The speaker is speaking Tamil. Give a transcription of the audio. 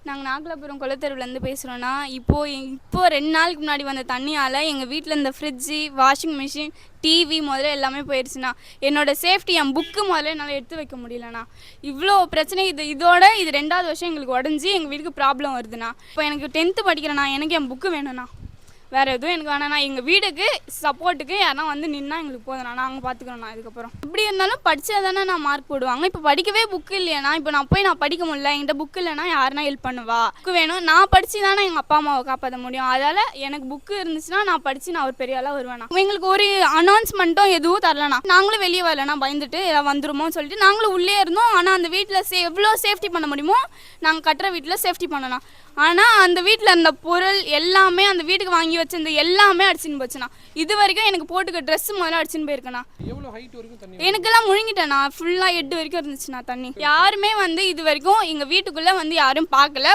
நாங்கள் நாகலாபுரம் கொளத்தெருவுலேருந்து பேசுகிறோன்னா இப்போ 2 நாளுக்கு முன்னாடி வந்த தண்ணியால் எங்கள் வீட்டில் இந்த ஃப்ரிட்ஜு, வாஷிங் மிஷின், டிவி முதல்ல எல்லாமே போயிடுச்சுண்ணா. என்னோடய சேஃப்டி என் புக்கு முதல்ல என்னால் எடுத்து வைக்க முடியலண்ணா. இவ்வளோ பிரச்சனை. இது 2வது வருஷம் எங்களுக்கு உடஞ்சி எங்கள் வீட்டுக்கு ப்ராப்ளம் வருதுண்ணா. இப்போ எனக்கு 10th படிக்கிறேண்ணா. எனக்கு என் புக்கு வேணும்ண்ணா. வேறு எதுவும் எனக்கு வேணாண்ணா. எங்கள் வீட்டுக்கு சப்போர்ட்டுக்கு யாரா வந்து நின்னா எங்களுக்கு போதுண்ணா. நாங்கள் பார்த்துக்குறோண்ணா. இதுக்கப்புறம் எப்படி இருந்தாலும் படித்தா தானே நான் மார்க் போடுவாங்க. இப்போ படிக்கவே புக்கு இல்லையாண்ணா. இப்போ நான் படிக்க முடியல, என்கிட்ட புக்கு இல்லைன்னா யாருனா ஹெல்ப் பண்ணுவா? புக்கு வேணும். நான் படித்து தானே எங்கள் அப்பா அம்மாவை காப்பாற்ற முடியும். அதால் எனக்கு புக்கு இருந்துச்சுன்னா நான் படித்து நான் ஒரு பெரிய ஆளாக வருவேண்ணா. எங்களுக்கு ஒரு அனௌன்ஸ்மெண்ட்டும் எதுவும் தரலண்ணா. நாங்களும் வெளியே வரலண்ணா. பயந்துட்டு ஏதாவது வந்துருமோன்னு சொல்லிட்டு நாங்களும் உள்ளே இருந்தோம். ஆனால் அந்த வீட்டில் எவ்வளோ சேஃப்டி பண்ண முடியுமோ நாங்கள் கட்டுற வீட்டில் சேஃப்டி பண்ணணும். ஆனால் அந்த வீட்டில் இருந்த பொருள் எல்லாமே, அந்த வீட்டுக்கு வாங்கி வச்சிருந்த எல்லாமே அடிச்சுன்னு போச்சுண்ணா. இது வரைக்கும் எனக்கு போட்டுக்க ட்ரெஸ் முதல்ல அடிச்சுன்னு போயிருக்கேண்ணா. எனக்கெல்லாம் முழுங்கிட்டேண்ணா. ஃபுல்லாக 8 வரைக்கும் இருந்துச்சுண்ணா தண்ணி. யாருமே வந்து இது வரைக்கும் எங்கள் வீட்டுக்குள்ளே வந்து யாரும் பார்க்கல.